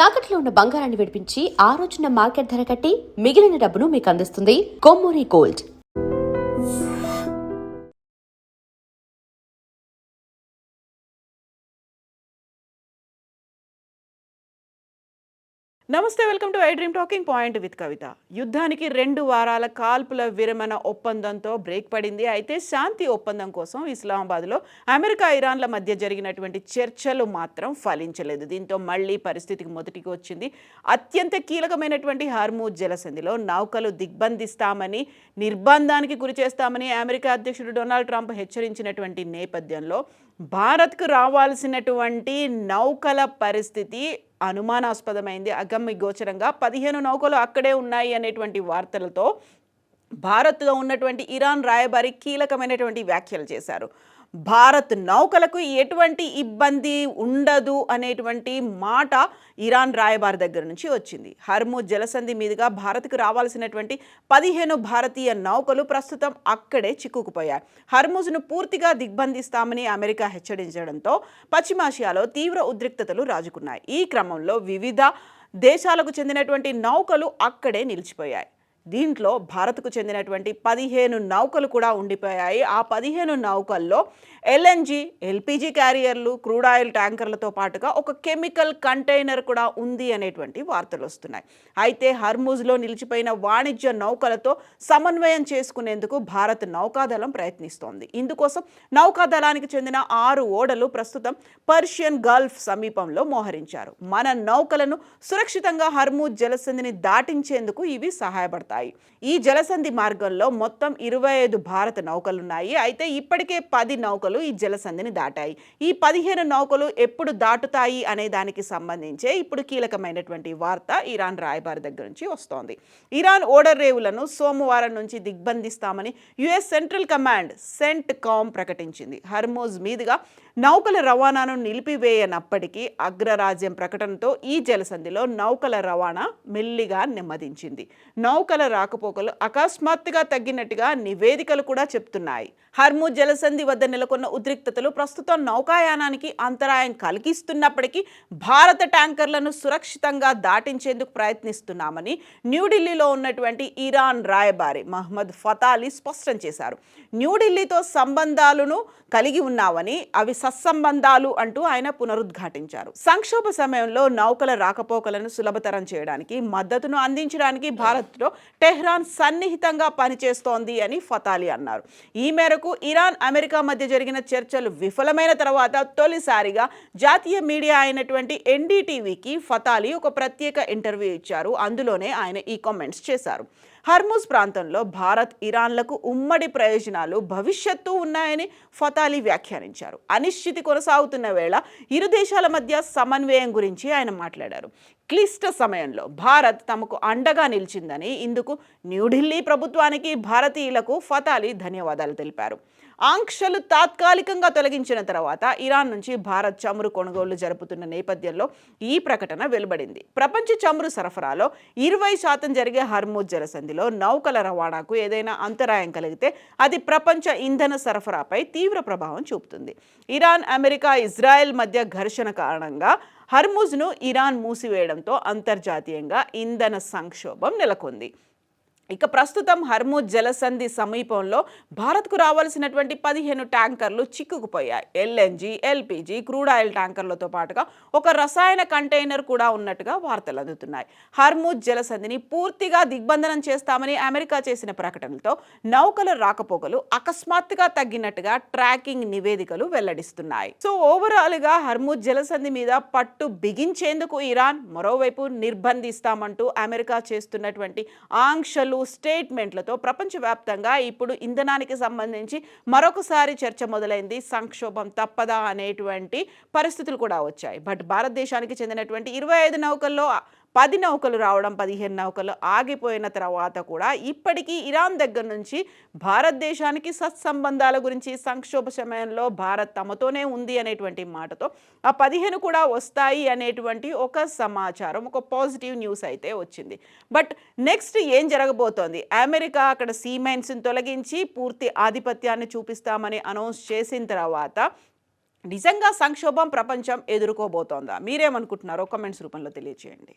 తాకట్లో ఉన్న బంగారాన్ని విడిపించి ఆ రోజున మార్కెట్ ధర కట్టి మిగిలిన డబ్బును మీకు అందిస్తుంది Kommuri gold. Namaste, welcome to I dream talking point with Kavitha. యుద్ధానికి 2 వారాల కాల్పుల విరమణ ఒప్పందంతో బ్రేక్ పడింది. అయితే శాంతి ఒప్పందం కోసం ఇస్లామాబాద్లో అమెరికా ఇరాన్ల మధ్య జరిగినటువంటి చర్చలు మాత్రం ఫలించలేదు. దీంతో మళ్ళీ పరిస్థితికి మొదటికి వచ్చింది. అత్యంత కీలకమైనటువంటి హార్మూజ్ జలసంధిలో నౌకలు దిగ్బంధిస్తామని, నిర్బంధానికి గురి చేస్తామని అమెరికా అధ్యక్షుడు డొనాల్డ్ ట్రంప్ హెచ్చరించినటువంటి నేపథ్యంలో భారత్కు రావాల్సినటువంటి నౌకల పరిస్థితి అనుమానాస్పదమైంది. అగమ్య గోచరంగా 15 నౌకలు అక్కడే ఉన్నాయి అనేటువంటి వార్తలతో భారత్లో ఉన్నటువంటి ఇరాన్ రాయబారి కీలకమైనటువంటి వ్యాఖ్యలు చేశారు. భారత్ నౌకలకు ఎటువంటి ఇబ్బంది ఉండదు అనేటువంటి మాట ఇరాన్ రాయబారి దగ్గర నుంచి వచ్చింది. హర్మూజ్ జలసంధి మీదుగా భారత్కు రావాల్సినటువంటి 15 భారతీయ నౌకలు ప్రస్తుతం అక్కడే చిక్కుకుపోయాయి. హర్మూజ్ను పూర్తిగా దిగ్బంధిస్తామని అమెరికా హెచ్చరించడంతో పశ్చిమాసియాలో తీవ్ర ఉద్రిక్తతలు రాజుకున్నాయి. ఈ క్రమంలో వివిధ దేశాలకు చెందినటువంటి నౌకలు అక్కడే నిలిచిపోయాయి. దీంట్లో భారత్కు చెందినటువంటి 15 నౌకలు కూడా ఉండిపోయాయి. ఆ 15 నౌకల్లో ఎల్ఎన్జి, ఎల్పిజి క్యారియర్లు, క్రూడ్ ఆయిల్ ట్యాంకర్లతో పాటుగా ఒక కెమికల్ కంటైనర్ కూడా ఉంది అనేటువంటి వార్తలు వస్తున్నాయి. అయితే హర్మూజ్లో నిలిచిపోయిన వాణిజ్య నౌకలతో సమన్వయం చేసుకునేందుకు భారత్ నౌకాదళం ప్రయత్నిస్తోంది. ఇందుకోసం నౌకాదళానికి చెందిన 6 ఓడలు ప్రస్తుతం పర్షియన్ గల్ఫ్ సమీపంలో మోహరించారు. మన నౌకలను సురక్షితంగా హర్మూజ్ జలసంధిని దాటించేందుకు ఇవి సహాయపడతాయి. ఈ జలసంధి మార్గంలో మొత్తం 25 భారత నౌకలున్నాయి. అయితే ఇప్పటికే 10 నౌకలు ఈ జలసంధిని దాటాయి. ఈ 15 నౌకలు ఎప్పుడు దాటుతాయి అనే దానికి సంబంధించే ఇప్పుడు కీలకమైనటువంటి వార్త ఇరాన్ రాయబారి దగ్గర నుంచి వస్తోంది. ఇరాన్ ఓడరేవులను సోమవారం నుంచి దిగ్బంధిస్తామని యుఎస్ సెంట్రల్ కమాండ్ సెంట్కామ్ ప్రకటించింది. హర్మూజ్ మీదుగా నౌకల రవాణాను నిలిపివేయనప్పటికీ అగ్రరాజ్యం ప్రకటనతో ఈ జలసంధిలో నౌకల రవాణా మెల్లిగా నెమ్మదించింది. నౌకల రాకపోకలు అకస్మాత్తుగా తగ్గినట్టుగా నివేదికలు కూడా చెప్తున్నాయి. హర్మూజ్ జలసంధి వద్ద నెలకొన్న ఉద్రిక్తతలు ప్రస్తుతం నౌకాయానానికి అంతరాయం కలిగిస్తున్నప్పటికీ భారత ట్యాంకర్లను సురక్షితంగా దాటించేందుకు ప్రయత్నిస్తున్నామని న్యూఢిల్లీలో ఉన్నటువంటి ఇరాన్ రాయబారి మహమ్మద్ ఫతాలీ స్పష్టం చేశారు. న్యూఢిల్లీతో సంబంధాలను కలిగి ఉన్నామని, అవి సత్సంబంధాలు అంటూ ఆయన పునరుద్ఘాటించారు. సంక్షోభ సమయంలో నౌకల రాకపోకలను సులభతరం చేయడానికి, మద్దతును అందించడానికి భారత్లో టెహ్రాన్ సన్నిహితంగా పనిచేస్తోంది అని ఫతాలీ అన్నారు. ఈ మేరకు ఇరాన్, అమెరికా మధ్య జరిగిన చర్చలు విఫలమైన తర్వాత తొలిసారిగా జాతీయ మీడియా అయినటువంటి ఎన్డీటీవీకి ఫతాలీ ఒక ప్రత్యేక ఇంటర్వ్యూ ఇచ్చారు. అందులోనే ఆయన ఈ కామెంట్స్ చేశారు. హర్మూజ్ ప్రాంతంలో భారత్, ఇరాన్లకు ఉమ్మడి ప్రయోజనాలు, భవిష్యత్తు ఉన్నాయని ఫతాలీ వ్యాఖ్యానించారు. అనిశ్చితి కొనసాగుతున్న వేళ ఇరు దేశాల మధ్య సమన్వయం గురించి ఆయన మాట్లాడారు. క్లిష్ట సమయంలో భారత్ తమకు అండగా నిలిచిందని, ఇందుకు న్యూఢిల్లీ ప్రభుత్వానికి, భారతీయులకు ఫతాలీ ధన్యవాదాలు తెలిపారు. ఆంక్షలు తాత్కాలికంగా తొలగించిన తర్వాత ఇరాన్ నుంచి భారత్ చమురు కొనుగోళ్లు జరుపుతున్న నేపథ్యంలో ఈ ప్రకటన వెలువడింది. ప్రపంచ చమురు సరఫరాలో 20% జరిగే హర్మూజ్ జలసంధిలో నౌకల రవాణాకు ఏదైనా అంతరాయం కలిగితే అది ప్రపంచ ఇంధన సరఫరాపై తీవ్ర ప్రభావం చూపుతుంది. ఇరాన్, అమెరికా, ఇజ్రాయెల్ మధ్య ఘర్షణ కారణంగా హర్మూజ్ను ఇరాన్ మూసివేయడంతో అంతర్జాతీయంగా ఇంధన సంక్షోభం నెలకొంది. ఇక ప్రస్తుతం హర్మూజ్ జలసంధి సమీపంలో భారత్కు రావాల్సినటువంటి 15 ట్యాంకర్లు చిక్కుకుపోయాయి. ఎల్ఎన్జి, ఎల్పిజి, క్రూడ్ ఆయిల్ ట్యాంకర్లతో పాటుగా ఒక రసాయన కంటైనర్ కూడా ఉన్నట్టుగా వార్తలు అందుతున్నాయి. హర్మూజ్ జలసంధిని పూర్తిగా దిగ్బంధనం చేస్తామని అమెరికా చేసిన ప్రకటనతో నౌకల రాకపోకలు అకస్మాత్తుగా తగ్గినట్టుగా ట్రాకింగ్ నివేదికలు వెల్లడిస్తున్నాయి. సో ఓవరాల్గా హర్మూజ్ జలసంధి మీద పట్టు బిగించేందుకు ఇరాన్, మరోవైపు నిర్బంధిస్తామంటూ అమెరికా చేస్తున్నటువంటి ఆంక్షలు, స్టేట్మెంట్లతో ప్రపంచవ్యాప్తంగా ఇప్పుడు ఇంధనానికి సంబంధించి మరొకసారి చర్చ మొదలైంది. సంక్షోభం తప్పదా అనేటువంటి పరిస్థితులు కూడా వచ్చాయి. బట్ భారతదేశానికి చెందినటువంటి 25 నౌకల్లో 10 నౌకలు రావడం, 15 నౌకలు ఆగిపోయిన తర్వాత కూడా ఇప్పటికీ ఇరాన్ దగ్గర నుంచి భారతదేశానికి సత్సంబంధాల గురించి, సంక్షోభ సమయంలో భారత్ తమతోనే ఉంది అనేటువంటి మాటతో ఆ 15 కూడా వస్తాయి అనేటువంటి ఒక సమాచారం, ఒక పాజిటివ్ న్యూస్ అయితే వచ్చింది. బట్ నెక్స్ట్ ఏం జరగబోతోంది? అమెరికా అక్కడ సీమెన్స్ని తొలగించి పూర్తి ఆధిపత్యాన్ని చూపిస్తామని అనౌన్స్ చేసిన తర్వాత నిజంగా సంక్షోభం ప్రపంచం ఎదుర్కోబోతోందా? మీరేమనుకుంటున్నారో కామెంట్స్ రూపంలో తెలియజేయండి.